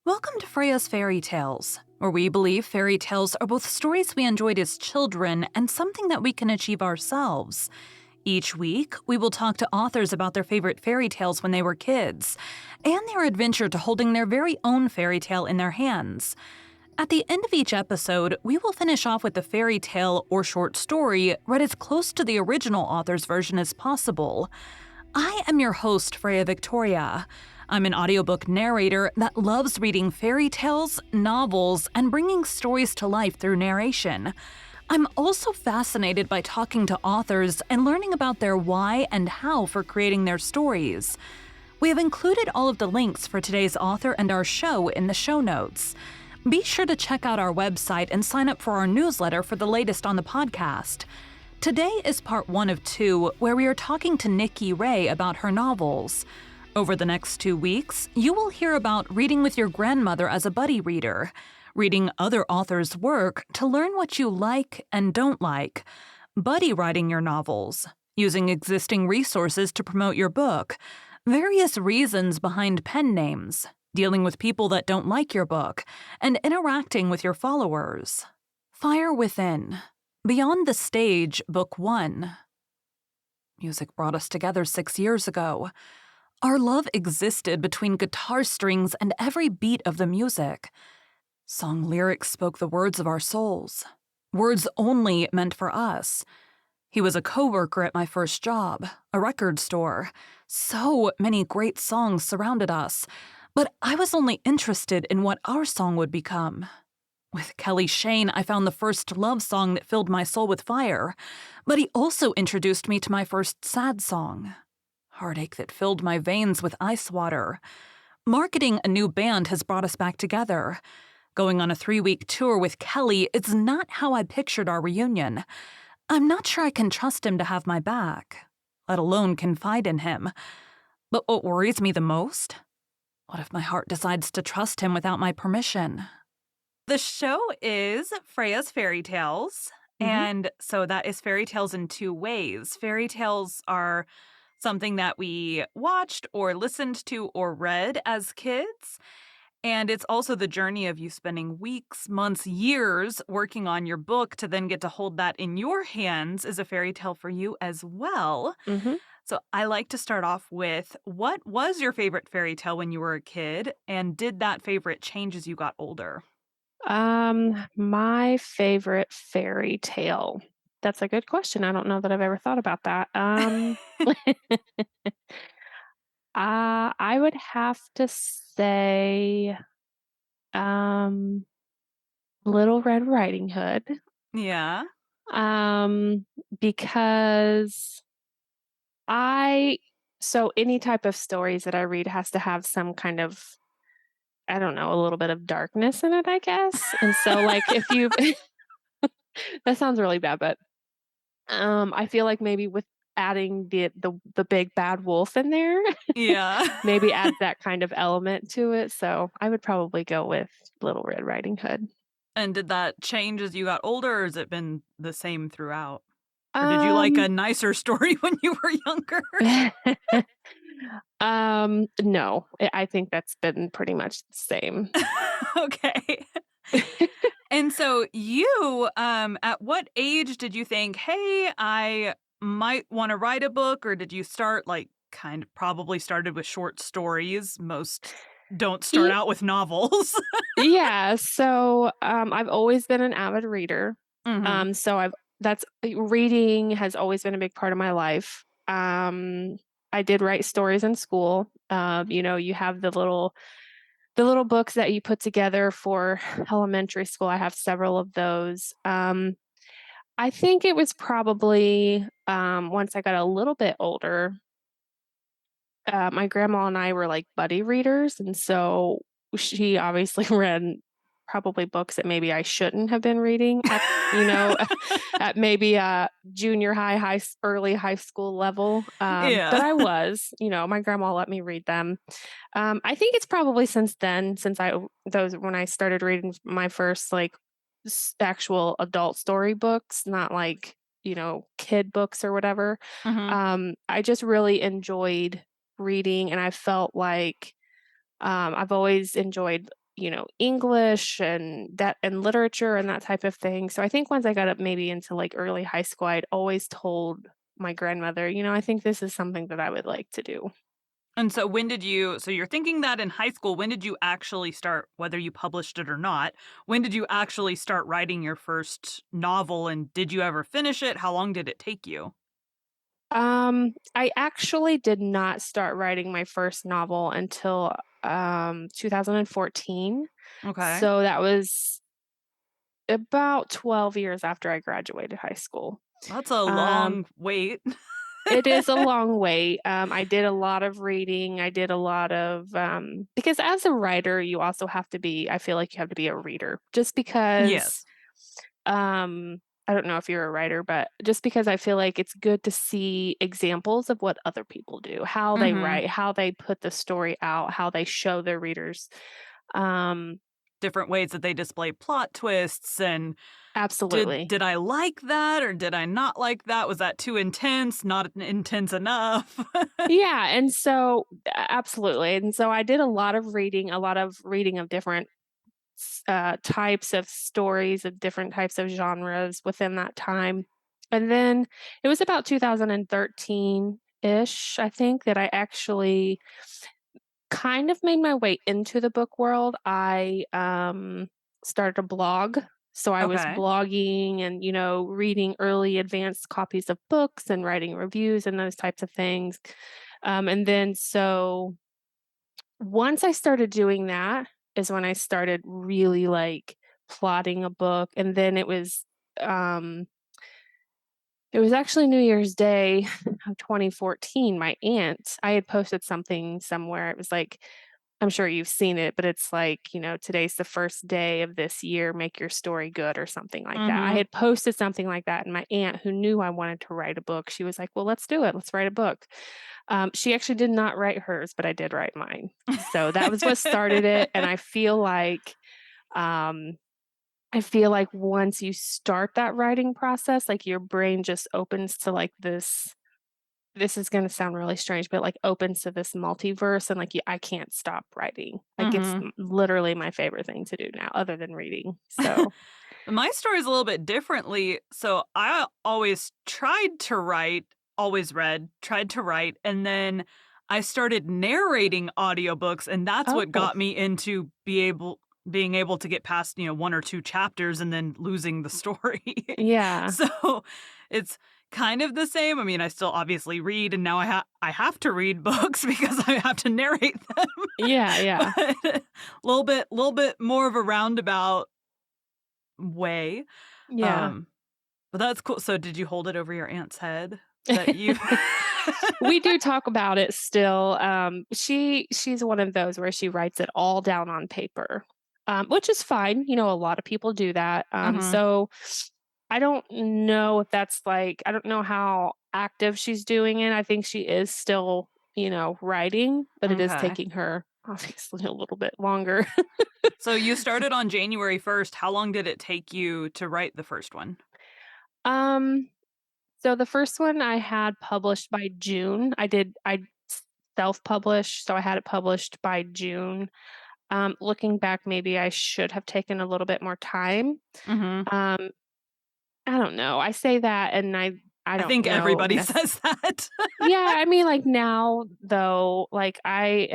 Welcome to Freya's Fairy Tales, where we believe fairy tales are both stories we enjoyed as children and something that we can achieve ourselves. Each week, we will talk to authors about their favorite fairy tales when they were kids, and their adventure to holding their very own fairy tale in their hands. At the end of each episode, we will finish off with a fairy tale or short story read as close to the original author's version as possible. I am your host, Freya Victoria. I'm an audiobook narrator that loves reading fairy tales, novels, and bringing stories to life through narration. I'm also fascinated by talking to authors and learning about their why and how for creating their stories. We have included all of the links for today's author and our show in the show notes. Be sure to check out our website and sign up for our newsletter for the latest on the podcast. Today is part 1 of 2, where we are talking to Nicki about her novels. Over the next 2 weeks, you will hear about reading with your grandmother as a buddy reader, reading other authors' work to learn what you like and don't like, buddy writing your novels, using existing resources to promote your book, various reasons behind pen names, dealing with people that don't like your book, and interacting with your followers. Fire Within. Beyond the Stage, Book 1. Music brought us together 6 years ago. Our love existed between guitar strings and every beat of the music. Song lyrics spoke the words of our souls. Words only meant for us. He was a coworker at my first job, a record store. So many great songs surrounded us, but I was only interested in what our song would become. With Kelly Shane, I found the first love song that filled my soul with fire, but he also introduced me to my first sad song. Heartache that filled my veins with ice water. Marketing a new band has brought us back together. Going on a 3-week tour with Kelly is not how I pictured our reunion. I'm not sure I can trust him to have my back, let alone confide in him. But what worries me the most? What if my heart decides to trust him without my permission? The show is Freya's Fairy Tales, and so that is fairy tales in 2 ways. Fairy tales are something that we watched or listened to or read as kids, and it's also the journey of you spending weeks, months, years working on your book to then get to hold that in your hands is a fairy tale for you as well. Mm-hmm. So I like to start off with, what was your favorite fairy tale when you were a kid, and did that favorite change as you got older? My favorite fairy tale. That's a good question. I don't know that I've ever thought about that. I would have to say, um, Little Red Riding Hood. Yeah. Um, because I, so any type of stories that I read has to have some kind of, I don't know, a little bit of darkness in it, I guess. And so, like, if you, that sounds really bad, but I feel like maybe with adding the big bad wolf in there, Yeah. maybe adds that kind of element to it, so I would probably go with Little Red Riding Hood. And did that change as you got older, or has it been the same throughout? Or did you like a Um, nicer story when you were younger? no, I think that's been pretty much the same. Okay. And so you, at what age did you think, "Hey, I might wanna write a book," or did you start, like, kind of probably started with short stories? Most don't start Ye out with novels. Yeah, so, I've always been an avid reader, Mhm. so reading has always been a big part of my life. I did write stories in school. You have the little books that you put together for elementary school. I have several of those. I think it was probably once I got a little bit older. My grandma and I were like buddy readers, and so she obviously read probably books that maybe I shouldn't have been reading at at maybe junior high, early high school level. Yeah. But I was, my grandma let me read them. I think it's probably since then, since those when I started reading my first like actual adult story books, not like kid books or whatever. Mhm. I just really enjoyed reading, and I felt like I've always enjoyed English and literature and that type of thing. So I think once I got up maybe into like early high school, I'd always told my grandmother, I think this is something that I would like to do. And so when did you so you're thinking that in high school, when did you actually start, whether you published it or not, when did you actually start writing your first novel, and did you ever finish it? How long did it take you? I actually did not start writing my first novel until 2014. Okay. So that was about 12 years after I graduated high school. That's a Um, long wait. it is a long wait. I did a lot of reading. I did a lot of because as a writer, you also have to be. I feel like you have to be a reader, just because. Yes. I don't know if you're a writer, but just because I feel like it's good to see examples of what other people do, how they Mhm. write, how they put the story out, how they show their readers. Um, Different ways that they display plot twists, and did Absolutely. did I like that or did I not like that? Was that too intense? Not intense enough? Yeah, and so absolutely. And so I did a lot of reading of different types of stories of different types of genres within that time. And then it was about 2013 ish, I think, that I actually kind of made my way into the book world. I started a blog. So I was Okay. blogging and, reading early advanced copies of books and writing reviews and those types of things. And then so once I started doing that is when I started really, like, plotting a book, and then um it was actually New Year's Day of 2014. My aunt I had posted something somewhere. It was like I'm sure you've seen it, but it's like, "Today's the first day of this year, make your story good," or something like that. I Mhm. had posted something like that, and my aunt, who knew I wanted to write a book, she was like, "Well, let's do it. Let's write a book." She actually did not write hers, but I did write mine. So that was what started it, and um, I feel like once you start that writing process, like, your brain just opens to, like, this is gonna sound really strange, but, like, opens to this multiverse, and, like, I can't stop writing. Like, it's Mhm. literally my favorite thing to do now other than reading. So My story's a little bit differently. So I always tried to write, always read, tried to write, and then I started narrating audiobooks, and that's what Oh, got me into being able to get past, 1 or 2 chapters and then losing the story. yeah. So it's kind of the same. I mean, I still obviously read, and now I have to read books because I have to narrate them. Yeah, yeah. But a little bit more of a roundabout way. Yeah. Um, but that's cool. So did you hold it over your aunt's head that you We do talk about it still. She's one of those where she writes it all down on paper, which is fine. A lot of people do that. Mhm. So I don't know if that's like I don't know how active she's doing it. I think she is still, writing, but it is Okay. taking her obviously a little bit longer. So you started on January 1st. How long did it take you to write the first one? um, so the first one I had published by June. I self-published, so I had it published by June. Looking back, maybe I should have taken a little bit more time. Mhm. Um, I don't know. I say that and I I don't think know everybody says that. Yeah, I mean, like, now, though, like, I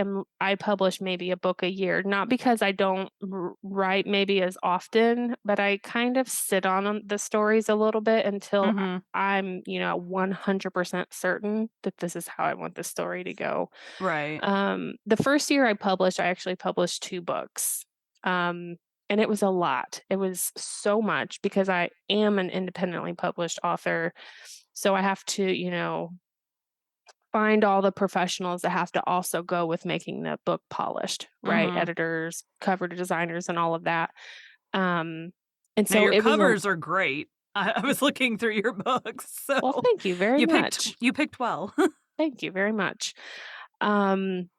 publish maybe a book a year, not because I don't write maybe as often, but I kind of sit on the stories a little bit until Mhm. I'm, 100% certain that this is how I want the story to go. Right. The first year I published, I actually published 2 books, um, and it was a lot. It was so much because I am an independently published author, so I have to, find all the professionals that have to also go with making the book polished, right? Mhm. Editors, cover designers, and all of that. Um, and Now so your it was a covers are great. I was looking through your books, well, so thank you very much. you picked well. Thank you very much. Um,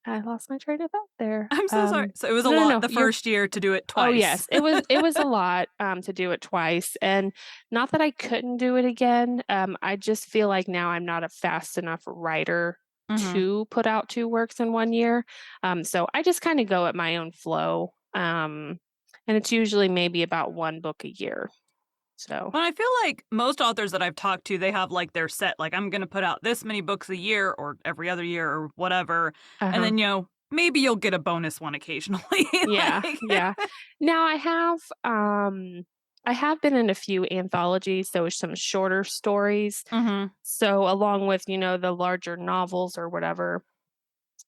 I lost my train of thought there. I'm so sorry. So it was a No, no, lot no. the You're first year to do it Oh twice. yes, it was a lot to do it twice, and not that I couldn't do it again. I just feel like now I'm not a fast enough writer Mhm. to put out 2 works in 1 year. So I just kinda go at my own flow, and it's usually maybe about 1 book a year. So Well, I feel like most authors that I've talked to, they have, like, their set, like, "I'm gonna put out this many books a year or every other year," or whatever, and uh-huh. then, maybe you'll get a bonus one occasionally, Yeah, like yeah. Now I have been in a few anthologies, so some shorter stories. Mhm. So along with, the larger novels or whatever,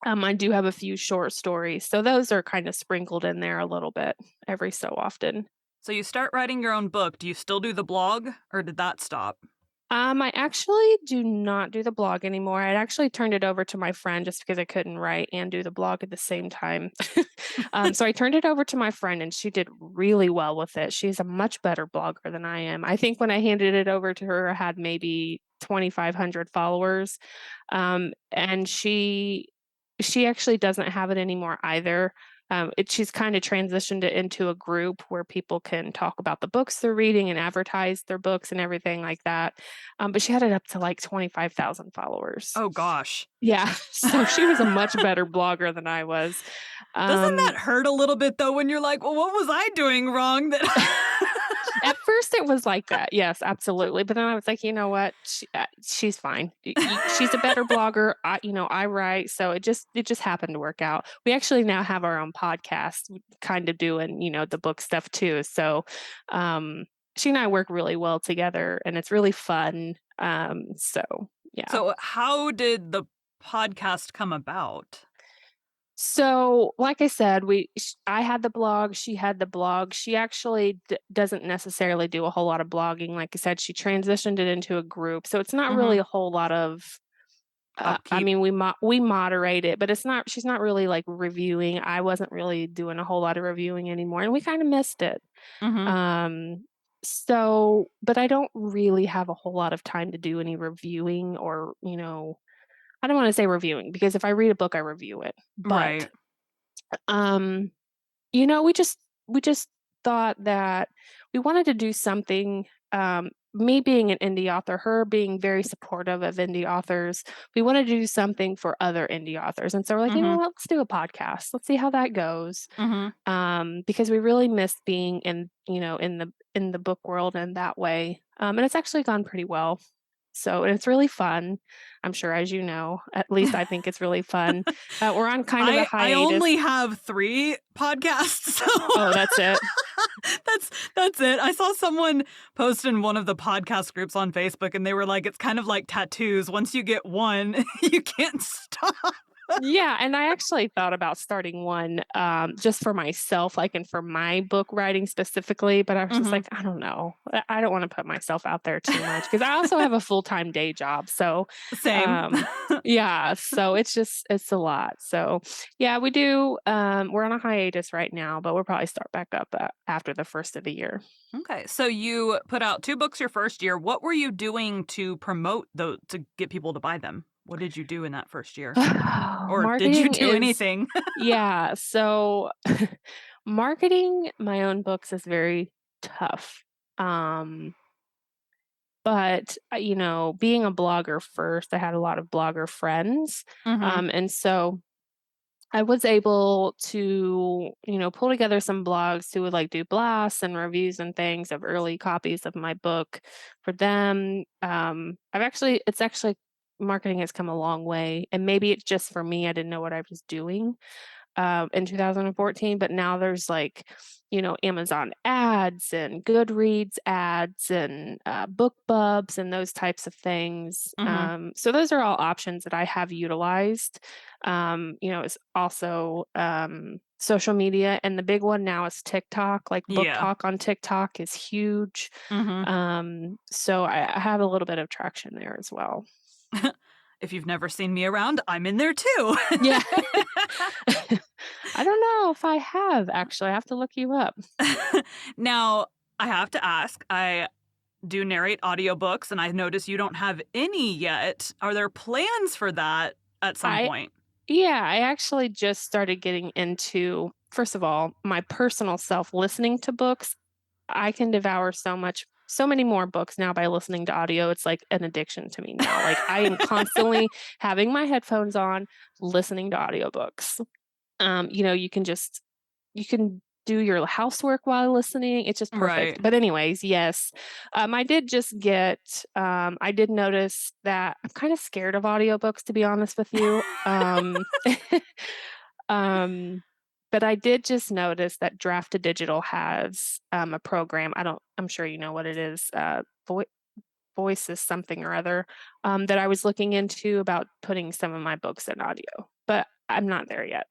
I do have a few short stories. So those are kind of sprinkled in there a little bit every so often. So you start writing your own book, do you still do the blog, or did that stop? I actually do not do the blog anymore. I actually turned it over to my friend just because I couldn't write and do the blog at the same time. So I turned it over to my friend and she did really well with it. She's a much better blogger than I am. I think when I handed it over to her, I had maybe 2,500 followers. And she actually doesn't have it anymore either. She's kind of transitioned it into a group where people can talk about the books they're reading and advertise their books and everything like that. But she had it up to like 25,000 followers. Oh gosh. Yeah, so she was a much better blogger than I was. Doesn't Um, that hurt a little bit though when you're like, "Well, what was I doing wrong that" At first, it was like that. Yes, absolutely. But then I was like, you know what? She's fine. She's a better blogger. I write, so it just happened to work out. We actually now have our own podcast, kind of doing the book stuff too. So, um, she and I work really well together, and it's really fun. So yeah. So, how did the podcast come about? So, like I said, I had the blog, she had the blog. She actually doesn't necessarily do a whole lot of blogging. Like I said, she transitioned it into a group, so it's not really Mhm. a whole lot of. I Upkeep. mean, we moderate it, but it's not. She's not really like reviewing. I wasn't really doing a whole lot of reviewing anymore, and we kind of missed it. Mhm. Um, but I don't really have a whole lot of time to do any reviewing or I don't want to say reviewing because if I read a book, I review it, but Right. um, we just thought that we wanted to do something. Me being an indie author, her being very supportive of indie authors, we wanted to do something for other indie authors, and so we're like, Mhm. let's do a podcast. Let's see how that goes. Mhm. Because we really miss being in the book world in that way, and it's actually gone pretty well. So and it's really fun. I'm sure, as you know, at least I think it's really fun. We're on kind of a I hiatus. only have 3 podcasts, so Oh, that's it. that's it. I saw someone post in one of the podcast groups on Facebook, and they were like, "It's kind of like tattoos. Once you get one, you can't stop." Yeah, and I actually thought about starting one, just for myself, like, and for my book writing specifically, but I was just Mhm. like, "I don't know. I don't wanna put myself out there too much because I also have a full-time day job, so, Same. um yeah, so it's a lot, so, yeah, we're on a hiatus right now, but we'll probably start back up, after the 1st of the year. Okay, so you put out 2 books your first year. What were you doing to promote to get people to buy them? What did you do in that first year? Or did you Marketing do is anything? Yeah, so marketing my own books is very tough. Um, but being a blogger first, I had a lot of blogger friends. Mhm. And so I was able to, pull together some blogs who would like do blasts and reviews and things of early copies of my book for them. It's actually marketing has come a long way, and maybe it's just for me. I didn't know what I was doing in 2014, but now there's like, Amazon ads and Goodreads ads and BookBubs and those types of things. Mhm. So those are all options that I have utilized. It's also social media, and the big one now is TikTok. Like book Yeah. talk on TikTok is huge. Mhm. So I have a little bit of traction there as well. If you've never seen me around, I'm in there too. Yeah. I don't know if I have actually. I have to look you up. Now, I have to ask, I do narrate audiobooks, and I notice you don't have any yet. Are there plans for that at some I point? Yeah, I actually just started getting into, first of all, my personal self listening to books. I can devour so much so many more books now by listening to audio. It's like an addiction to me now. Like I am constantly having my headphones on, listening to audiobooks. You can do your housework while listening. It's just perfect. Right. But anyways, yes, I did notice that I'm kind of scared of audiobooks, to be honest with you. Um, but I did just notice that Draft to Digital has a program. I'm sure you know what it is. Voices something or other that I was looking into about putting some of my books in audio, but I'm not there yet.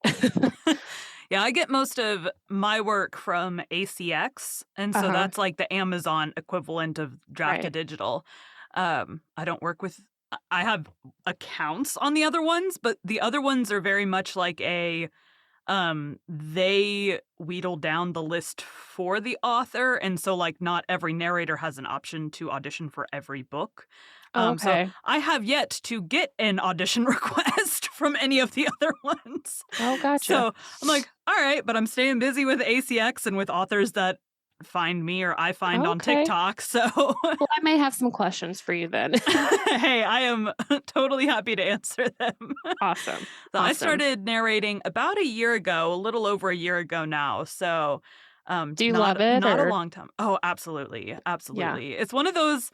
Yeah, I get most of my work from ACX, and Uh so huh. that's like the Amazon equivalent of Draft to Right. Digital. I don't work with I have accounts on the other ones, but the other ones are very much like they wheedle down the list for the author, and so, like, not every narrator has an option to audition for every book. Oh, So okay. I have yet to get an audition request from any of the other ones. Oh, gotcha. So I'm like, "All right," but I'm staying busy with ACX and with authors that find me or I find on Okay. TikTok, so Well, I may have some questions for you then. hey, I am totally happy to answer them. Awesome. So I Awesome. started narrating about a year ago, a little over a year ago now. So Do you not love it not a or long time. Oh, absolutely. yeah. Absolutely. It's one of those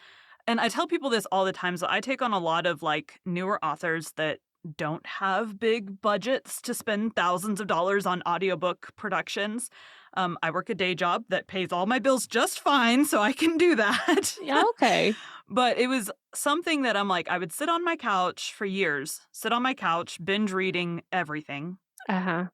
and I tell people this all the time. So I take on a lot of like newer authors that don't have big budgets to spend thousands of dollars on audiobook productions. I work a day job that pays all my bills just fine, so I can do that. Yeah, okay. But it was something that I'm like, I would sit on my couch for years, sit on my couch, binge reading everything. Uh-huh.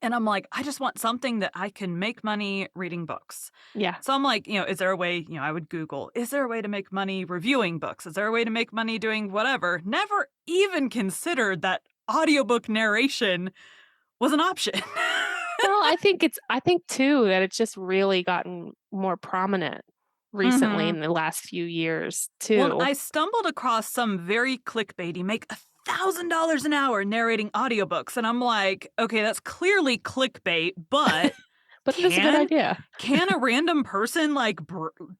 And I'm like, I just want something that I can make money reading books. Yeah. So I'm like, is there a way, I would Google, is there a way to make money reviewing books? Is there a way to make money doing whatever? Never even considered that audiobook narration was an option. Well, I think too that it's just really gotten more prominent recently Mhm. in the last few years Well, and too. I stumbled across some very clickbaity make $1,000 an hour narrating audiobooks, and I'm like, "Okay, that's clearly clickbait, but But it is a good can idea. can a random person, like,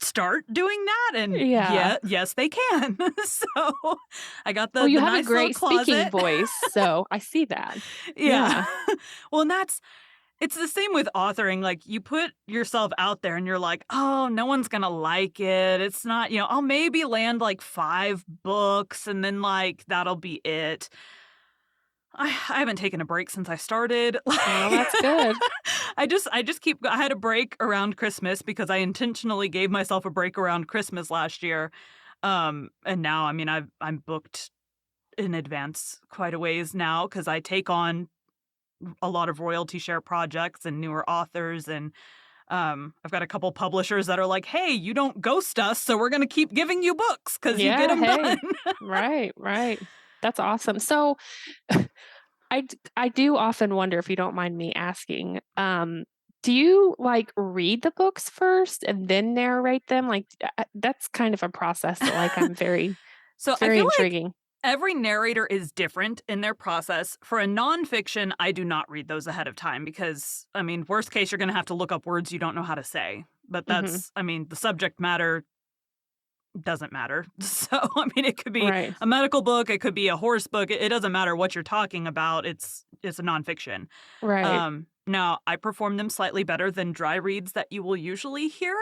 start doing that?" And Yeah. yeah, yes, they can. So, I got Well, the you have a nice little great speaking closet. voice, so I see that. Yeah. Yeah. Well, and it's the same with authoring, like, you put yourself out there and you're like, "Oh, no one's gonna like it. It's not" I'll maybe land, like, 5 books and then, like, that'll be it. I haven't taken a break since I started, Well, like, that's good. I just keep I had a break around Christmas because I intentionally gave myself a break around Christmas last year, and now, I mean, I'm booked in advance quite a ways now because I take on a lot of royalty share projects and newer authors and I've got a couple publishers that are like, "Hey, you don't ghost us, so we're gonna keep giving you books because you get Yeah, them done." hey. Right, right. That's awesome. So, I do often wonder if you don't mind me asking, do you, like, read the books first and then narrate them? Like, that's kind of a process that, like, I'm very So I very feel like intriguing. every narrator is different in their process. For a nonfiction, I do not read those ahead of time because, I mean, worst case, you're gonna have to look up words you don't know how to say. But Mhm. I mean, the subject matter doesn't matter. So, I mean, it could be Right, a medical book, it could be a horse book. It doesn't matter what you're talking about. It's a nonfiction. right, Now I perform them slightly better than dry reads that you will usually hear.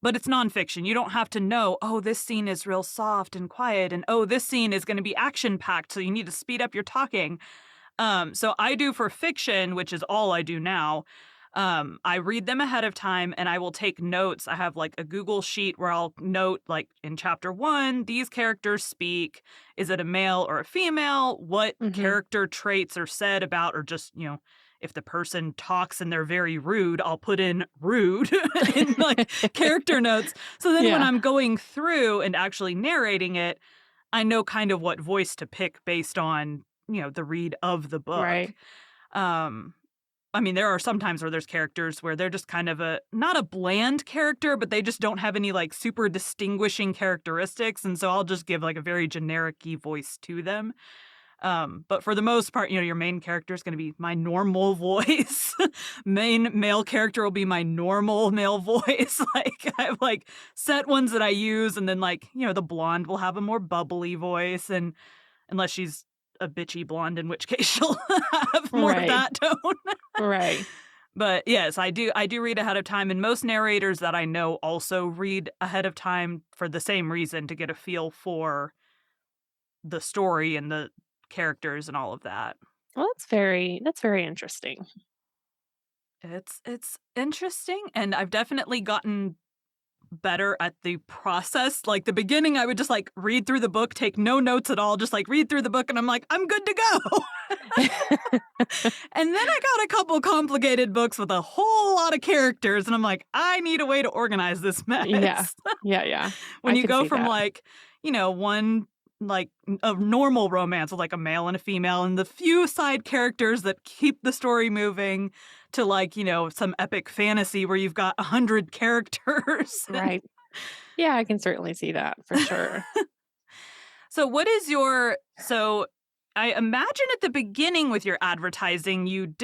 But it's nonfiction. You don't have to know, oh, this scene is real soft and quiet, and oh, this scene is going to be action packed, so you need to speed up your talking. So I do for fiction, which is all I do now. I read them ahead of time and I will take notes. I have like a Google sheet where I'll note, like in chapter one, these characters speak. Is it a male or a female? What mhm. character traits are said about, or just, if the person talks and they're very rude, I'll put in rude in like character notes. So then when Yeah, I'm going through and actually narrating it, I know kind of what voice to pick based on, the read of the book. right, Um, I mean, there are some times where there's characters where they're just kind of not a bland character, but they just don't have any like super distinguishing characteristics. And so I'll just give like a very generic y voice to them. But for the most part, your main character is going to be my normal voice. Main male character will be my normal male voice. Like I have like set ones that I use, and then like the blonde will have a more bubbly voice, and unless she's a bitchy blonde, in which case she'll have more of Right. that tone. Right. But yes, I do read ahead of time, and most narrators that I know also read ahead of time for the same reason, to get a feel for the story and the characters and all of that. Well, that's very interesting. It's interesting, and I've definitely gotten better at the process. Like, the beginning, I would just, like, read through the book, take no notes at all, just, like, read through the book, and I'm like, "I'm good to go." And then I got a couple complicated books with a whole lot of characters, and I'm like, "I need a way to organize this Yeah. mess." Yeah, yeah. When I you can go see from, that. like, one, like, a normal romance with, like, a male and a female and the few side characters that keep the story moving, to, like, some epic fantasy where you've got 100 characters. Right. Yeah, I can certainly see that for sure. So what is your so I imagine at the beginning with your advertising, you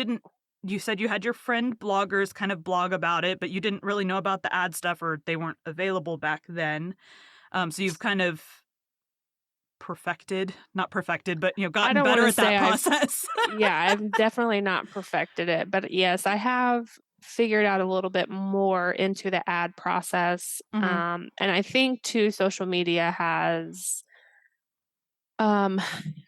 said you had your friend bloggers kind of blog about it, but you didn't really know about the ad stuff, or they weren't available back then. So you've kind of not perfected, but I gotten don't better wanna at that say process. yeah, I've definitely not perfected it, but yes, I have figured out a little bit more into the ad process. Mhm. And I think too, social media has um,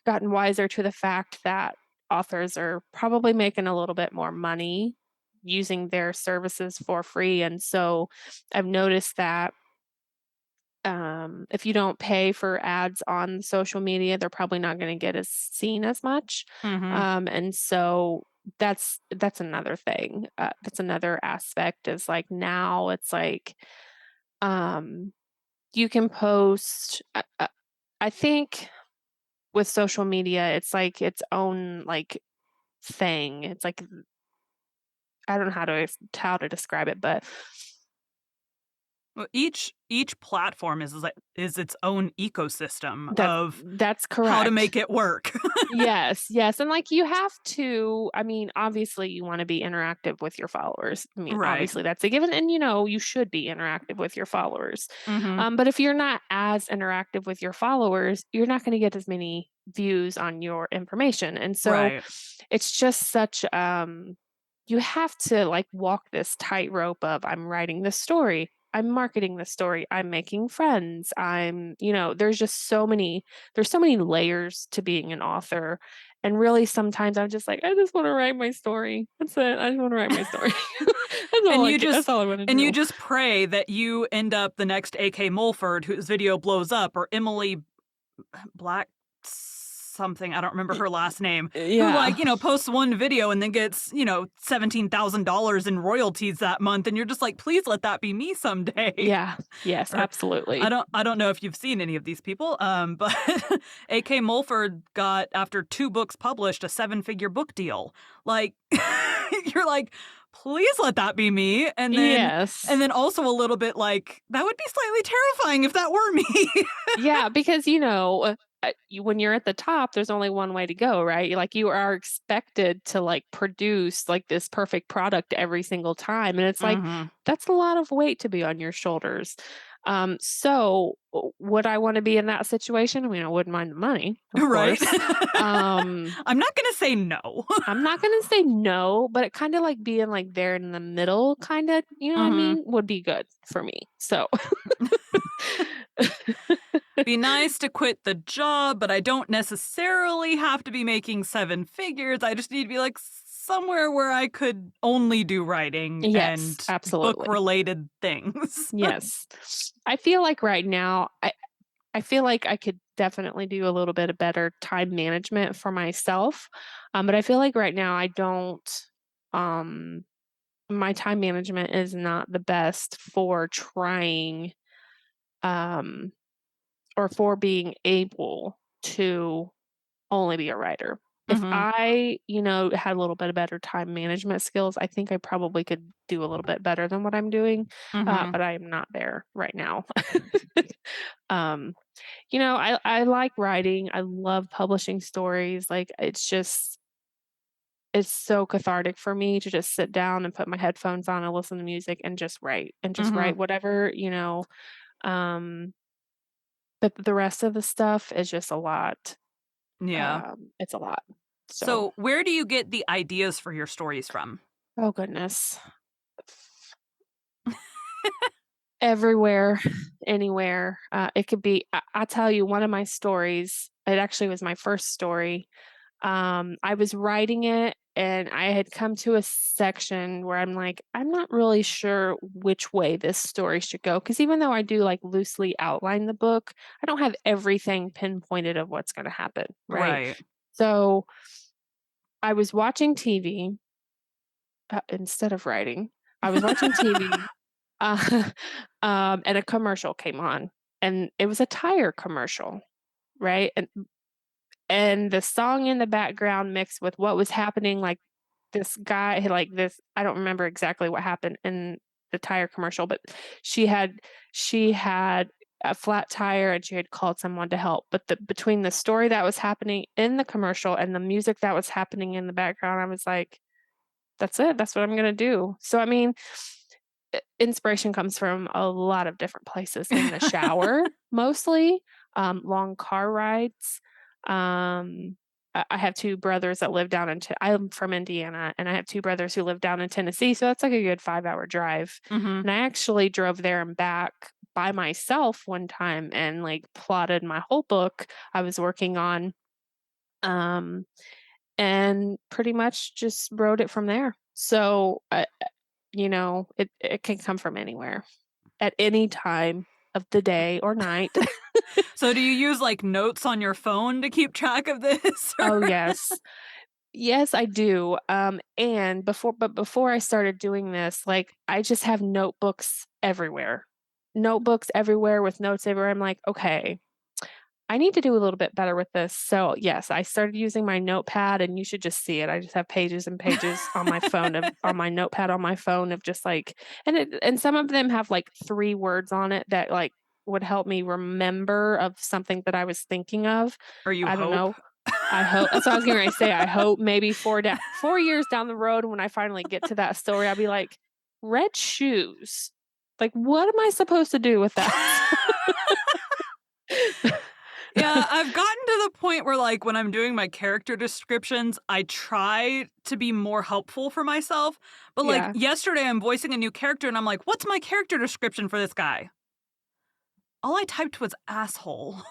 gotten wiser to the fact that authors are probably making a little bit more money using their services for free. And so I've noticed that if you don't pay for ads on social media, they're probably not going to get as seen as much. Mhm. And so that's another thing. That's another aspect is like now it's like um, you can post. I think with social media, it's like its own like thing. It's like I don't know how to describe it, but Well, each platform is its own ecosystem that of that's how to correct. make it work. Yes, yes, and, like, you have to I mean, obviously, you wanna be interactive with your followers. I mean, Right. obviously, that's a given, and, you should be interactive with your followers. Mhm. But if you're not as interactive with your followers, you're not gonna get as many views on your information, and so Right. it's just such, you have to, like, walk this tightrope of, "I'm writing this story, I'm marketing this story, I'm making friends, there's so many layers to being an author, and really sometimes I'm just like, "I just wanna write my story. That's it. I just wanna write my story." And you That's just all I wanna and you do. just pray that you end up the next AK Mulford whose video blows up, or Emily Black something, I don't remember her last name, who, Yeah. like, posts one video and then gets, $17,000 in royalties that month, and you're just like, "Please let that be me someday." Yeah. Yes, Or I absolutely. don't I don't know if you've seen any of these people, but AK Mulford got, after 2 books published, a seven-figure book deal. Like, you're like, "Please let that be me," and Yes. then also a little bit like, "That would be slightly terrifying if that were me." Yeah, because, when you're at the top, there's only one way to go, right? Like, you are expected to, like, produce, like, this perfect product every single time, and it's like, Mhm. that's a lot of weight to be on your shoulders. Would I wanna be in that situation? I mean, I wouldn't mind the money, of Right? course. Um, I'm not gonna say no. I'm not gonna say no, but it kinda like being, like, there in the middle, kinda, you know what I Mhm. mean, would be good for me, so Be nice to quit the job, but I don't necessarily have to be making 7 figures. I just need to be, like, somewhere where I could only do writing Yes, and absolutely. book-related things. Yes. I feel like right now, I feel like I could definitely do a little bit of better time management for myself, but I feel like right now I don't, um my time management is not the best for trying, um, or for being able to only be a writer. If Mhm. I, had a little bit of better time management skills, I think I probably could do a little bit better than what I'm doing, Mhm. but I am not there right now. Um, I like writing. I love publishing stories. Like, it's so cathartic for me to just sit down and put my headphones on and listen to music and just Mhm. write whatever, um, but the rest of the stuff is just a lot. Yeah. It's a lot. So, So, where do you get the ideas for your stories from? oh goodness. Everywhere, anywhere. It could be I'll tell you one of my stories, it actually was my first story. I was writing it and I had come to a section where I'm like, I'm not really sure which way this story should go. Cause even though I do like loosely outline the book, I don't have everything pinpointed of what's going to happen. Right. Right. So I was watching TV instead of writing. I was watching TV uh, and a commercial came on and it was a tire commercial. Right. And the song in the background mixed with what was happening, like this guy had like this I don't remember exactly what happened in the tire commercial, but she had a flat tire and she had called someone to help. But between the story that was happening in the commercial and the music that was happening in the background, I was like, that's it. That's what I'm gonna do. So I mean, inspiration comes from a lot of different places. In the shower, mostly, long car rides. I have two brothers that live down in. I'm from Indiana, and I have two brothers who live down in Tennessee. So that's like a good 5-hour drive. Mhm. And I actually drove there and back by myself one time and like plotted my whole book I was working on. Um, and pretty much just wrote it from there. So it can come from anywhere at any time of the day or night. So, do you use, like, notes on your phone to keep track of this? Or Oh, yes. Yes, I do. Before I started doing this, like, I just have notebooks everywhere. Notebooks everywhere with notes everywhere. I'm like, "Okay, I need to do a little bit better with this." So, yes, I started using my notepad and you should just see it. I just have pages and pages on my phone of on my notepad on my phone of just like and some of them have like 3 words on it that like would help me remember of something that I was thinking of. or you I don't hope? know. I hope that's what I was getting ready to say. I hope maybe 4 years down the road when I finally get to that story, I'll be like, "Red shoes. Like, what am I supposed to do with that?" Yeah, I've gotten to the point where, like, when I'm doing my character descriptions, I try to be more helpful for myself. But, like, Yeah. yesterday, I'm voicing a new character, and I'm like, "What's my character description for this guy?" All I typed was "asshole."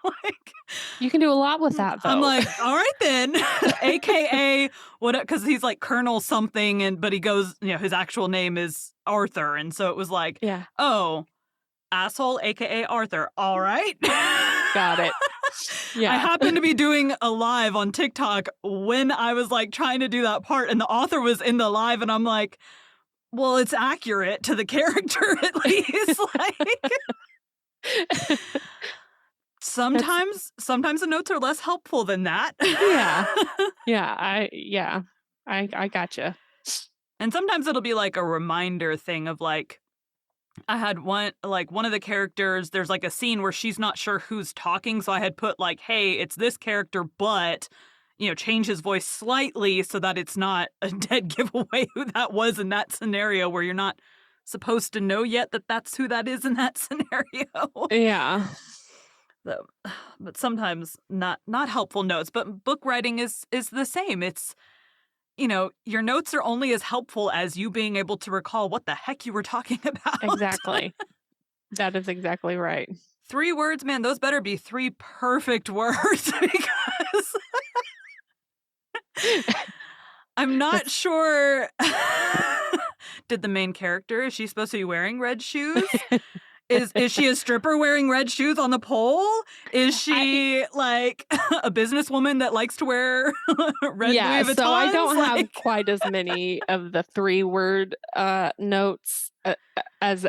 Like, You can do a lot with that, I'm though. like, "All right then." AKA what? Because he's like Colonel something, but he goes, his actual name is Arthur, and so it was like, Yeah, "Oh, asshole, AKA Arthur. All right." got it. I Yeah. happened to be doing a live on TikTok when I was, like, trying to do that part, and the author was in the live, and I'm like, "Well, it's accurate to the character at least." Like, That's sometimes the notes are less helpful than that. yeah. I gotcha. And sometimes it'll be, like, a reminder thing of, like, I had one of the characters, there's, like, a scene where she's not sure who's talking, so I had put, like, "Hey, it's this character, but," change his voice slightly so that it's not a dead giveaway who that was in that scenario where you're not supposed to know yet that that's who that is in that scenario. Yeah. So, but sometimes not helpful notes, but book writing is the same. It's, your notes are only as helpful as you being able to recall what the heck you were talking about. Exactly. That is exactly right. 3 words, man, those better be 3 perfect words because I'm not That's sure. Did the main character, is she supposed to be wearing red shoes? Is she a stripper wearing red shoes on the pole? Is I she, like, a businesswoman that likes to wear red Yeah, Louis so I Vuittons? don't have Like, quite as many of the 3-word, notes. as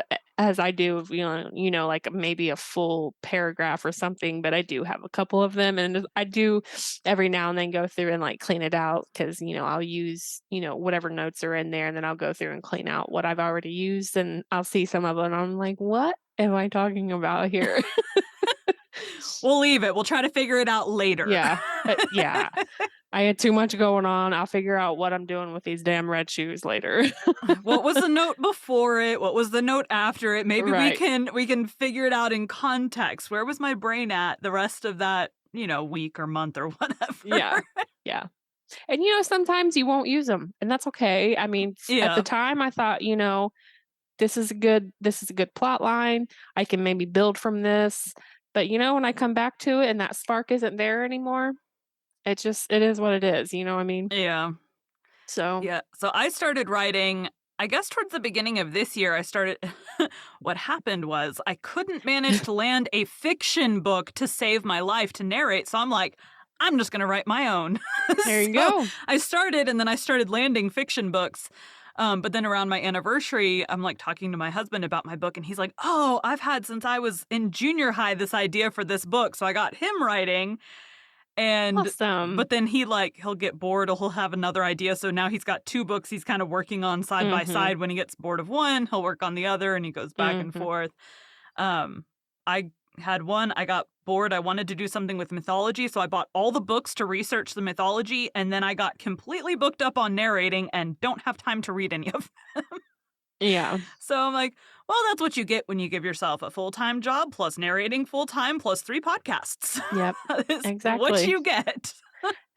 I do, like maybe a full paragraph or something, but I do have a couple of them, and I do every now and then go through and like clean it out because I'll use whatever notes are in there, and then I'll go through and clean out what I've already used, and I'll see some of them, and I'm like, what am I talking about here? We'll leave it. We'll try to figure it out later. Yeah. I had too much going on. I'll figure out what I'm doing with these damn red shoes later. What was the note before it? What was the note after it? Maybe Right. we can figure it out in context. Where was my brain at the rest of that, week or month or whatever? Yeah. Yeah. And sometimes you won't use them, and that's okay. I mean, at the Yeah. time I thought, this is a good plot line. I can maybe build from this. But when I come back to it and that spark isn't there anymore, it is what it is, you know what I mean? Yeah. So, Yeah. So I started writing, I guess towards the beginning of this year, I started. What happened was I couldn't manage to land a fiction book to save my life to narrate. So I'm like, I'm just going to write my own. there you So go. I started and then I started landing fiction books. But then around my anniversary, I'm like talking to my husband about my book, and he's like, oh, I've had since I was in junior high this idea for this book. So I got him writing. And Awesome. but then he'll get bored or he'll have another idea. So now he's got 2 books he's kind of working on side by Mhm. side. When he gets bored of one, he'll work on the other and he goes back and Mhm. forth. I had one, I got bored. I wanted to do something with mythology, so I bought all the books to research the mythology, and then I got completely booked up on narrating and don't have time to read any of them. Yeah. So I'm like, well, that's what you get when you give yourself a full-time job plus narrating full-time plus 3 podcasts. Yep. That is what Exactly. you get.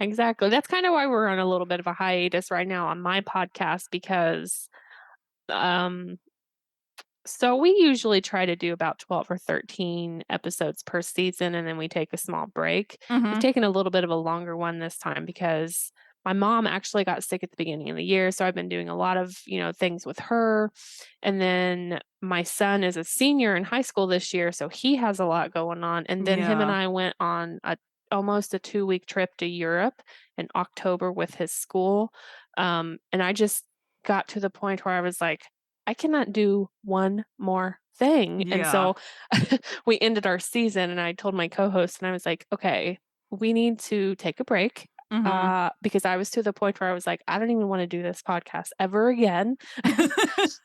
Exactly. That's kind of why we're on a little bit of a hiatus right now on my podcast because um so we usually try to do about 12 or 13 episodes per season, and then we take a small break. We've Mhm. taken a little bit of a longer one this time because my mom actually got sick at the beginning of the year, so I've been doing a lot of, things with her. And then my son is a senior in high school this year, so he has a lot going on. And then him and Yeah. I went on almost a 2-week trip to Europe in October with his school. And I just got to the point where I was like, I cannot do one more thing. And Yeah. so we ended our season, and I told my co-host, and I was like, okay, we need to take a break. Mhm. Because I was to the point where I was like, I don't even want to do this podcast ever again.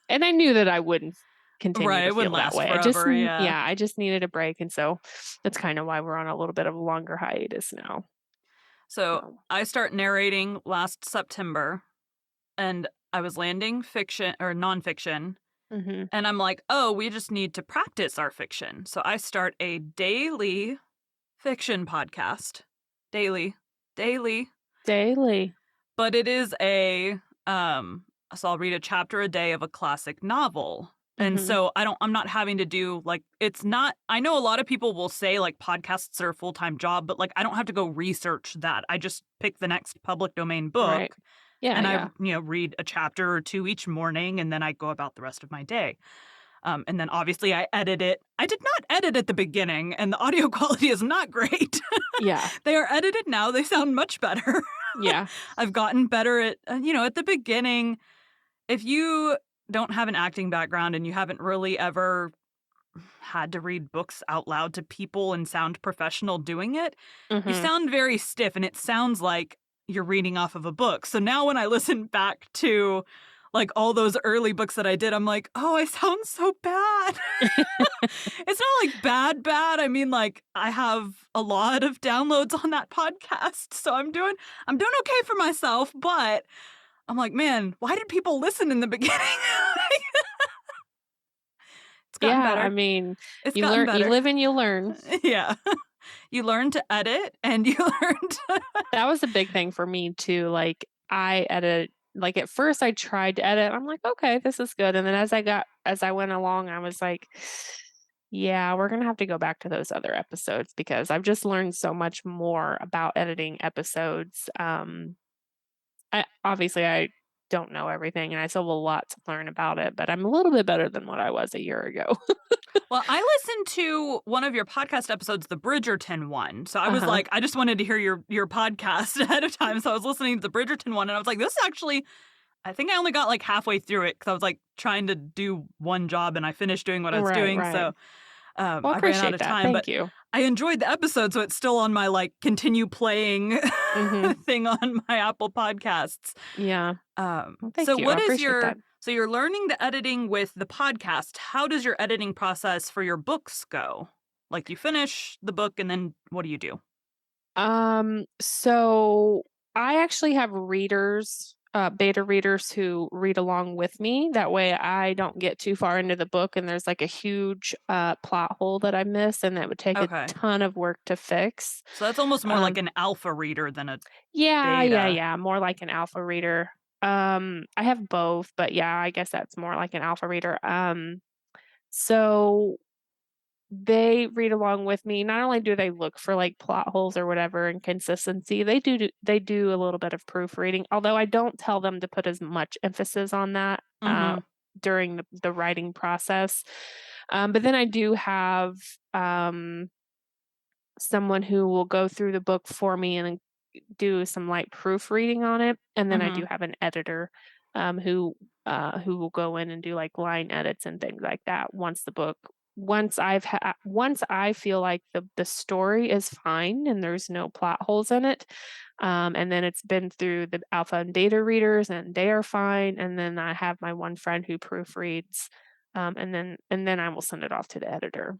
And I knew that I wouldn't continue Right, to it wouldn't feel that last way. forever, yeah. Yeah, I just needed a break. And so that's kind of why we're on a little bit of a longer hiatus now. So, So, I start narrating last September, and I was landing fiction or nonfiction, mhm. and I'm like, "Oh, we just need to practice our fiction." So, I start a daily fiction podcast. Daily. Daily. Daily. But it is so I'll read a chapter a day of a classic novel. And Mhm. so I'm not having to do like it's not I know a lot of people will say like podcasts are a full-time job, but like I don't have to go research that. I just pick the next public domain Right. book Yeah, and I, yeah. read a chapter or 2 each morning and then I go about the rest of my day. And then obviously I edit it. I did not edit at the beginning and the audio quality is not great. Yeah. They are edited now. They sound much better. Yeah. I've gotten better at, at the beginning, if you don't have an acting background and you haven't really ever had to read books out loud to people and sound professional doing it, you Mhm. sound very stiff and it sounds like you're reading off of a book. So now when I listen back to like all those early books that I did, I'm like, oh, I sound so bad. It's not like bad. I mean, like I have a lot of downloads on that podcast. So I'm doing okay for myself, but I'm like, man, why did people listen in the beginning? It's gotten Yeah, I better. mean, It's gotten you better. live and you learn. Yeah. You learn to edit and you learn to That was a big thing for me too. Like I edit like at first I tried to edit. I'm like, okay, this is good. And then as I went along, I was like, yeah, we're gonna have to go back to those other episodes because I've just learned so much more about editing episodes. I don't know everything and I still have a lot to learn about it, but I'm a little bit better than what I was a year ago. Well, I listened to one of your podcast episodes, the Bridgerton one. So I was Uh-huh. like, I just wanted to hear your podcast ahead of time. So I was listening to the Bridgerton one and I was like, this is actually I think I only got like halfway through it because I was like trying to do one job and I finished doing what I was Right, doing. right. So Well, I I ran out appreciate of that. time, but Thank you. I enjoyed the episode. So it's still on my like continue playing Mhm. thing on my Apple Podcasts. Yeah. Well, So thank you. I what is appreciate your, that. so you're learning the editing with the podcast. How does your editing process for your books go? Like you finish the book and then what do you do? So I actually have readers, beta readers who read along with me. That way I don't get too far into the book and there's like a huge plot hole that I miss and that would take a Okay. ton of work to fix. So that's almost more like Um, an alpha reader than a yeah, yeah, beta. yeah. More like an alpha reader. I have both, but yeah, I guess that's more like an alpha reader. So they read along with me. Not only do they look for, like, plot holes or whatever and consistency, they do a little bit of proofreading, although I don't tell them to put as much emphasis on that, Mhm. during the writing process. But then I do have, someone who will go through the book for me and do some light proofreading on it, and then I do Mhm. have an editor, who will go in and do, like, line edits and things like that once I feel like the story is fine and there's no plot holes in it, and then it's been through the alpha and beta readers and they are fine, and then I have my one friend who proofreads, and then I will send it off to the editor.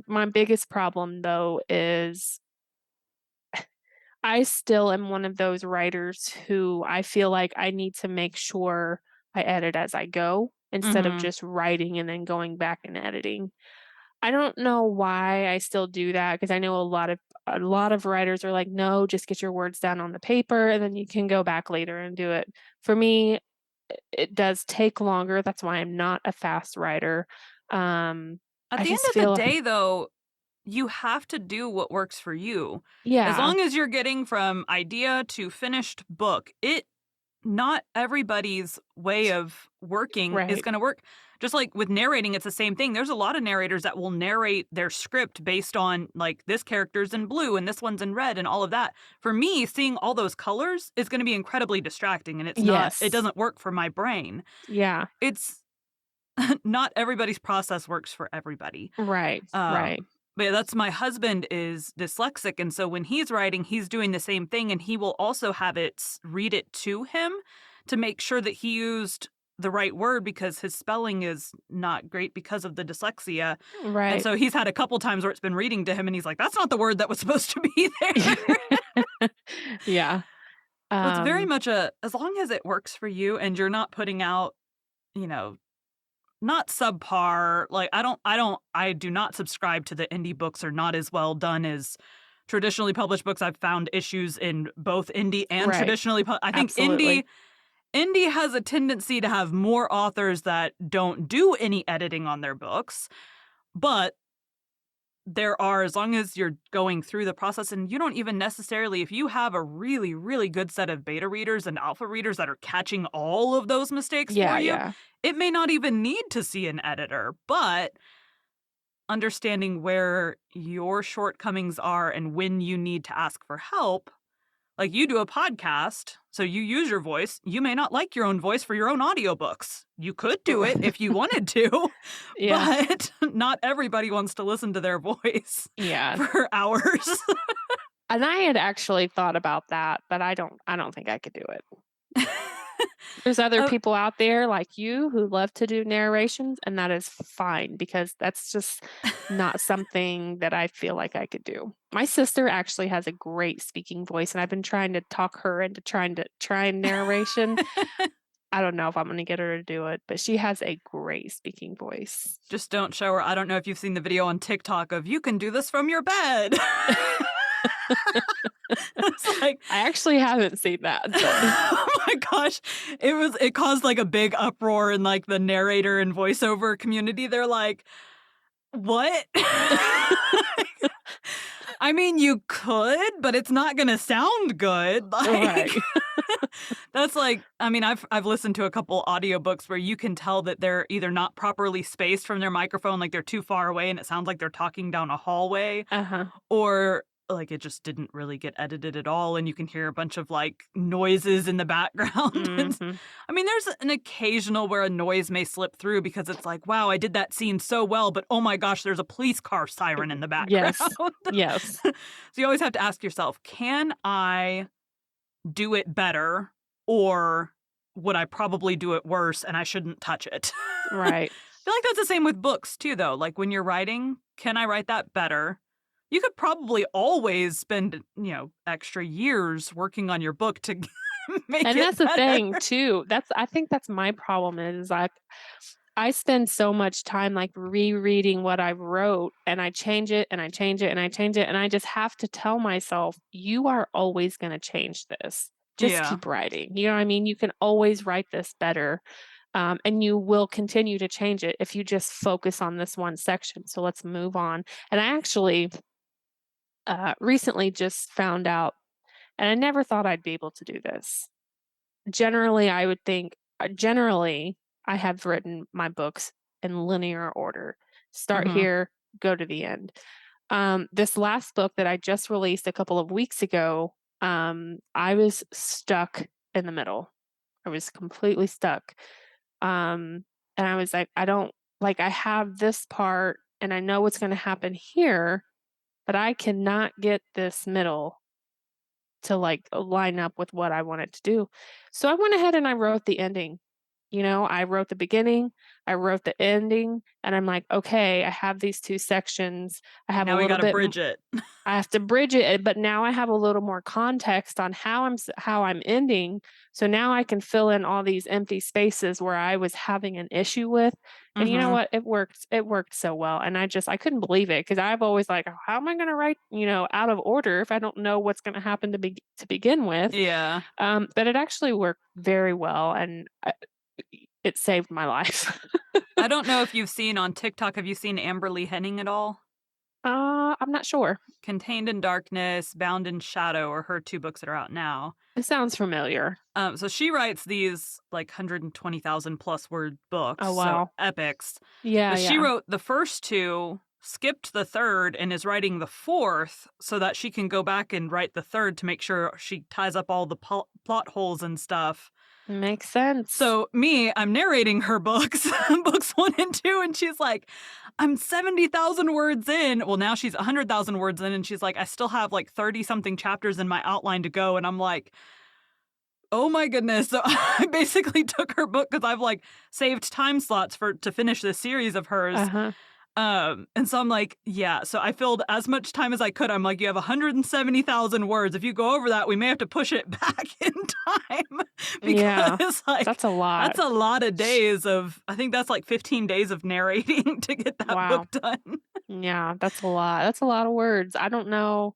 My biggest problem, though, is I still am one of those writers who I feel like I need to make sure I edit as I go instead of Mhm. just writing and then going back and editing. I don't know why I still do that because I know a lot of writers are like, "No, just get your words down on the paper and then you can go back later and do it." For me, it does take longer. That's why I'm not a fast writer. At I the end just of the feel day though, you have to do what works for you. As yeah, long as you're getting from idea to finished book, not everybody's way of working is right. going to work. Just like with narrating, it's the same thing. There's a lot of narrators that will narrate their script based on like this character's in blue and this one's in red and all of that. For me, seeing all those colors is going to be incredibly distracting and it Yes. doesn't work for my brain. Yeah. It's not everybody's process works for everybody. Right. Um, Right. but yeah, that's my husband is dyslexic, and so when he's writing, he's doing the same thing, and he will also have read it to him to make sure that he used the right word because his spelling is not great because of the dyslexia. And Right. so he's had a couple times where it's been reading to him, and he's like, "That's not the word that was supposed to be there." Yeah. So it's very Um, much as long as it works for you and you're not putting out, you know, not subpar, like, I do not subscribe to the indie books are not as well done as traditionally published books. I've found issues in both indie and right. traditionally I think Absolutely. indie has a tendency to have more authors that don't do any editing on their books, but there are as long as you're going through the process and you don't even necessarily if you have a really, really good set of beta readers and alpha readers that are catching all of those mistakes for Yeah, you, yeah. it may not even need to see an editor, but understanding where your shortcomings are and when you need to ask for help. Like you do a podcast, so you use your voice. You may not like your own voice for your own audiobooks. You could do it if you wanted to, Yeah. but not everybody wants to listen to their voice Yeah. for hours. And I had actually thought about that, but I don't think I could do it. There's other Oh, people out there like you who love to do narrations, and that is fine because that's just not something that I feel like I could do. My sister actually has a great speaking voice, and I've been trying to talk her into trying to try narration. I don't know if I'm gonna get her to do it, but she has a great speaking voice. just don't show her. I don't know if you've seen the video on TikTok of you can do this from your bed. It's like, I actually haven't seen that, but oh my gosh. It caused like a big uproar in like the narrator and voiceover community. They're like, what? I mean, you could, but it's not gonna sound good. Like right. that's like I mean, I've listened to a couple audiobooks where you can tell that they're either not properly spaced from their microphone, like they're too far away and it sounds like they're talking down a hallway, Uh-huh. or like, it just didn't really get edited at all, and you can hear a bunch of, like, noises in the background, and Mhm. I mean, there's an occasional where a noise may slip through because it's like, "Wow, I did that scene so well, but oh my gosh, there's a police car siren in the background." Yes. Yes. So you always have to ask yourself, "Can I do it better, or would I probably do it worse and I shouldn't touch it?" I Right. feel like that's the same with books too, though. Like when you're writing, can I write that better? You could probably always spend, extra years working on your book to make And it that's the better. thing too. I think that's my problem is, like, I spend so much time, like, rereading what I wrote, and I change it, and I change it, and I change it, and I just have to tell myself, "You are always gonna change this. Just Yeah. keep writing." You know what I mean? You can always write this better, and you will continue to change it if you just focus on this one section. So let's move on. And I actually, recently just found out, and I never thought I'd be able to do this. Generally, I would think generally, I have written my books in linear order. Start Mhm. here, go to the end. This last book that I just released a couple of weeks ago, I was stuck in the middle. I was completely stuck. And I was like, I don't like, I have this part and I know what's going to happen here, but I cannot get this middle to, like, line up with what I wanted to do. So I went ahead and I wrote the ending. I wrote the beginning, I wrote the ending, and I'm like, okay, I have these two sections. I have a Now we little gotta bit bridge it. I have to bridge it, but now I have a little more context on how I'm ending, so now I can fill in all these empty spaces where I was having an issue with, and you know Mhm. what? It worked so well, and I couldn't believe it because 'cause I've always like, "Oh, how am I gonna write, out of order if I don't know what's gonna happen to begin with?" Yeah. But it actually worked very well, and it saved my life. I don't know if you've seen on TikTok, have you seen Amberly Henning at all? I'm not sure. Contained in Darkness, Bound in Shadow are her 2 books that are out now. It sounds familiar. So she writes these, like, 120,000 plus word books, Oh, so wow. epics, Yeah, but she yeah. wrote the first 2, skipped the 3rd, and is writing the 4th so that she can go back and write the 3rd to make sure she ties up all the plot holes and stuff. Makes sense. So me, I'm narrating her books, books 1 and 2, and she's like, "I'm 70,000 words in." Well, now she's 100,000 words in, and she's like, "I still have, like, 30 something chapters in my outline to go," and I'm like, "Oh my goodness." So I basically took her book because 'cause I've, like, saved time slots to finish this series of hers, Uh-huh. and so I'm like, "Yeah." So I filled as much time as I could. I'm like, "You have 170,000 words. If you go over that, we may have to push it back in time," Yeah. because, like, That's a lot. that's a lot of days of I think that's, like, 15 days of narrating to get that Wow. book done. Yeah, that's a lot. That's a lot of words. I don't know.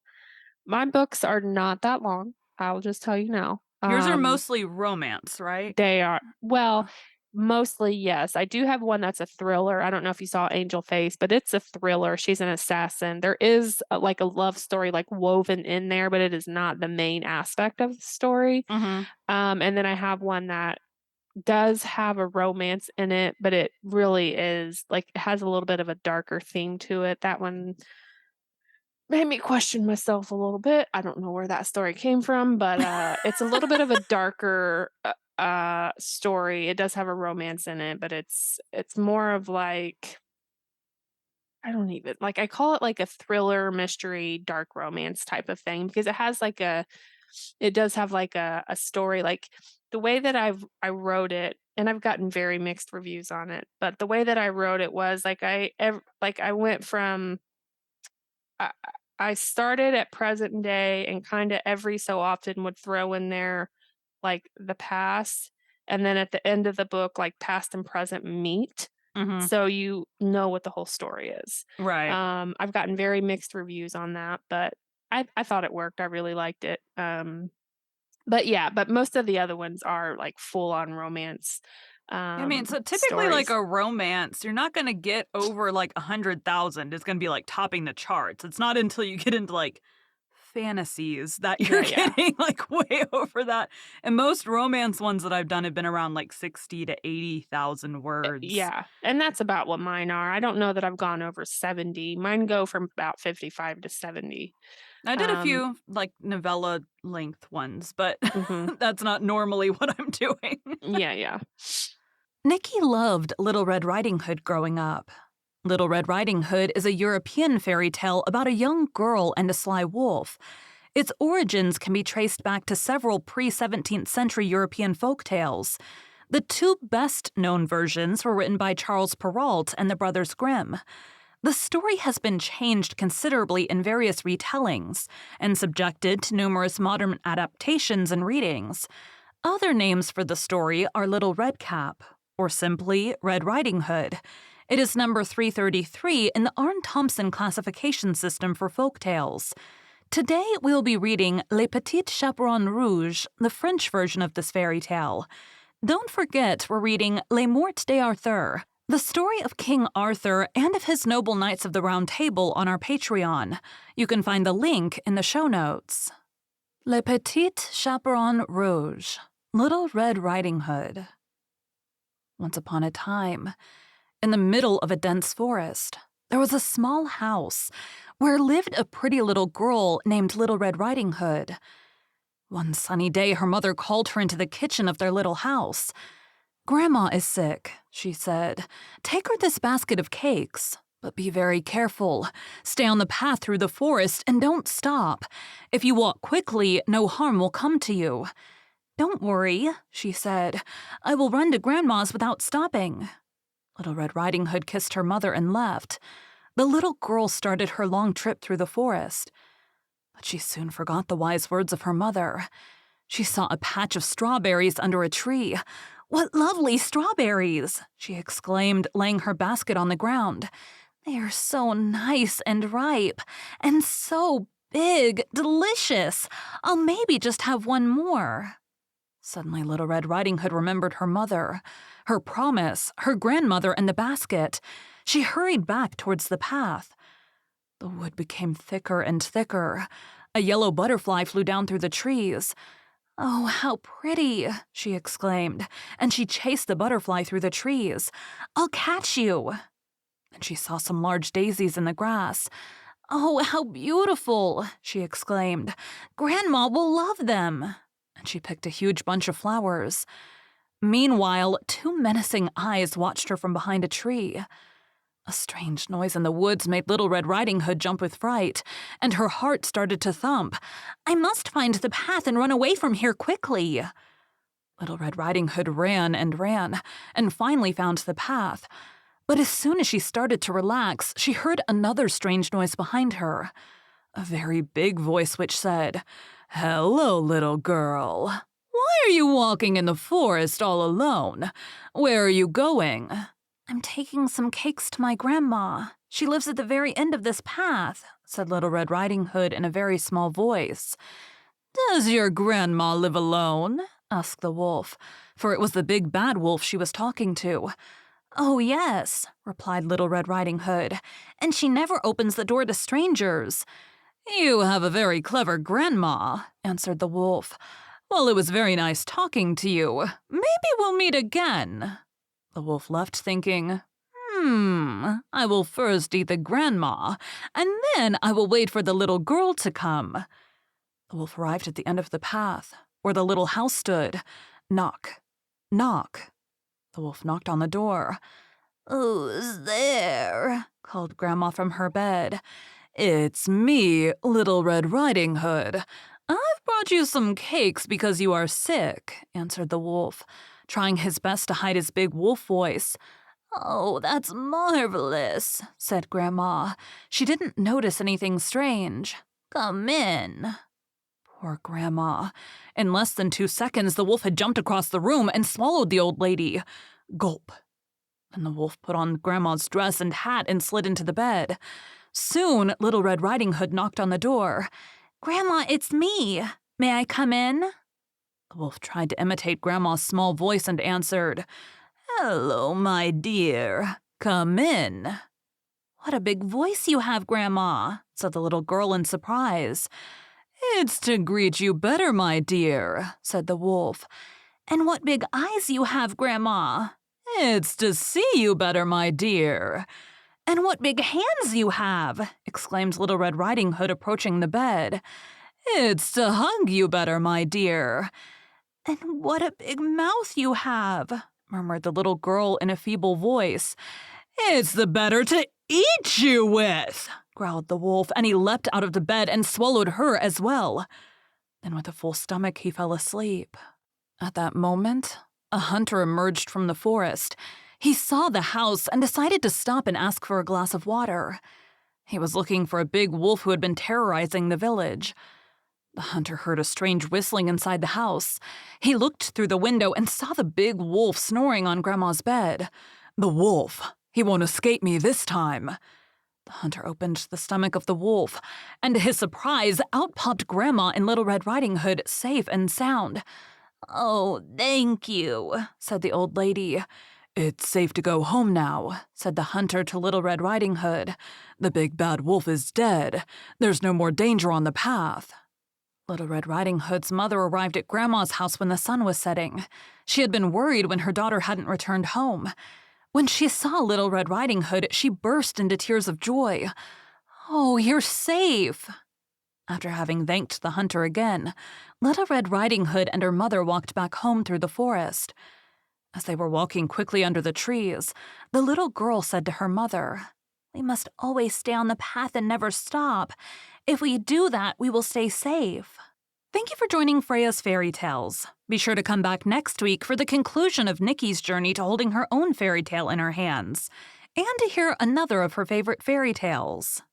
My books are not that long. I'll just tell you now. Yours are mostly romance, right? They are well, mostly yes. I do have one that's a thriller. I don't know if you saw Angel Face, but it's a thriller. She's an assassin. There is like a love story like woven in there, but it is not the main aspect of the story. Mhm. And then I have one that does have a romance in it, but it really is like it has a little bit of a darker theme to it. That one made me question myself a little bit. I don't know where that story came from, but it's a little bit of a darker story. It does have a romance in it, but it's more of like I don't even like I call it like a thriller, mystery, dark romance type of thing because it does have like a story like the way that I wrote it and I've gotten very mixed reviews on it, but the way that I wrote it was like like I went from I I started at present day and kinda every so often would throw in there, like, the past, and then at the end of the book, like, past and present meet, Mhm. so you know what the whole story is. Right. I've gotten very mixed reviews on that, but I thought it worked, I really liked it, but yeah, but most of the other ones are, like, full-on romance, I mean, so typically, like stories. a romance, you're not gonna get over like 100,000. It's gonna be like topping the charts. It's not until you get into like fantasies that you're Yeah, yeah. getting like way over that. And most romance ones that I've done have been around like 60 to 80,000 words. Yeah, and that's about what mine are. I don't know that I've gone over 70. Mine go from about 55 to 70. I did a Um, few, like, novella length ones, but mhm. that's not normally what I'm doing. Yeah, yeah. Nicki loved Little Red Riding Hood growing up. Little Red Riding Hood is a European fairy tale about a young girl and a sly wolf. Its origins can be traced back to several pre 17th century European folk tales. The two best known versions were written by Charles Perrault and the Brothers Grimm. The story has been changed considerably in various retellings and subjected to numerous modern adaptations and readings. Other names for the story are Little Red Cap, or simply Red Riding Hood. It is number 333 in the Arne Thompson classification system for folktales. Today we'll be reading Les Petites Chaperons Rouges, the French version of this fairy tale. Don't forget we're reading Les Morts d'Arthur, the story of King Arthur and of his noble knights of the Round Table on our Patreon. You can find the link in the show notes. Les Petites Chaperons Rouges, Little Red Riding Hood. Once upon a time, in the middle of a dense forest, there was a small house where lived a pretty little girl named Little Red Riding Hood. One sunny day, her mother called her into the kitchen of their little house. "Grandma is sick," she said. "Take her this basket of cakes. But be very careful. Stay on the path through the forest and don't stop. If you walk quickly, no harm will come to you." "Don't worry," she said. "I will run to Grandma's without stopping." Little Red Riding Hood kissed her mother and left. The little girl started her long trip through the forest. But she soon forgot the wise words of her mother. She saw a patch of strawberries under a tree. "What lovely strawberries!" she exclaimed, laying her basket on the ground. "They are so nice and ripe, and so big, delicious. I'll maybe just have one more." Suddenly, Little Red Riding Hood remembered her mother, her promise, her grandmother, and the basket. She hurried back towards the path. The wood became thicker and thicker. A yellow butterfly flew down through the trees. "Oh, how pretty!" she exclaimed, and she chased the butterfly through the trees. "I'll catch you!" And she saw some large daisies in the grass. "Oh, how beautiful!" she exclaimed. "Grandma will love them." And she picked a huge bunch of flowers. Meanwhile, two menacing eyes watched her from behind a tree. A strange noise in the woods made Little Red Riding Hood jump with fright, and her heart started to thump. "I must find the path and run away from here quickly." Little Red Riding Hood ran, and finally found the path. But as soon as she started to relax, she heard another strange noise behind her. A very big voice which said, "Hello, little girl. Why are you walking in the forest all alone? Where are you going?" "I'm taking some cakes to my grandma. She lives at the very end of this path," said Little Red Riding Hood in a very small voice. "Does your grandma live alone?" asked the wolf, for it was the big bad wolf she was talking to. "Oh, yes," replied Little Red Riding Hood, "and she never opens the door to strangers." "You have a very clever grandma," answered the wolf. "Well, it was very nice talking to you. Maybe we'll meet again." The wolf left thinking, I will first eat the grandma, and then I will wait for the little girl to come." The wolf arrived at the end of the path, where the little house stood. Knock, knock. The wolf knocked on the door. "Who's there?" called Grandma from her bed. "It's me, Little Red Riding Hood. I've brought you some cakes because you are sick," answered the wolf, trying his best to hide his big wolf voice. "Oh, that's marvelous," said Grandma. She didn't notice anything strange. "Come in." Poor Grandma. In less than 2 seconds, the wolf had jumped across the room and swallowed the old lady. Gulp. Then the wolf put on Grandma's dress and hat and slid into the bed. Soon, Little Red Riding Hood knocked on the door. "Grandma, it's me. May I come in?" The wolf tried to imitate Grandma's small voice and answered, "Hello, my dear. Come in." "What a big voice you have, Grandma," said the little girl in surprise. "It's to greet you better, my dear," said the wolf. "And what big eyes you have, Grandma." "It's to see you better, my dear." "And what big hands you have!" exclaimed Little Red Riding Hood, approaching the bed. "It's to hug you better, my dear." "And what a big mouth you have," murmured the little girl in a feeble voice. "It's the better to eat you with," growled the wolf, and he leapt out of the bed and swallowed her as well. Then with a full stomach he fell asleep. At that moment, a hunter emerged from the forest. He saw the house and decided to stop and ask for a glass of water. He was looking for a big wolf who had been terrorizing the village. The hunter heard a strange whistling inside the house. He looked through the window and saw the big wolf snoring on Grandma's bed. "The wolf! He won't escape me this time." The hunter opened the stomach of the wolf, and to his surprise, out popped Grandma and Little Red Riding Hood, safe and sound. "Oh, thank you," said the old lady. "It's safe to go home now," said the hunter to Little Red Riding Hood. "The big bad wolf is dead. There's no more danger on the path." Little Red Riding Hood's mother arrived at Grandma's house when the sun was setting. She had been worried when her daughter hadn't returned home. When she saw Little Red Riding Hood, she burst into tears of joy. "Oh, you're safe!" After having thanked the hunter again, Little Red Riding Hood and her mother walked back home through the forest. As they were walking quickly under the trees, the little girl said to her mother, "We must always stay on the path and never stop. If we do that, we will stay safe." Thank you for joining Freya's Fairy Tales. Be sure to come back next week for the conclusion of Nicki's journey to holding her own fairy tale in her hands, and to hear another of her favorite fairy tales.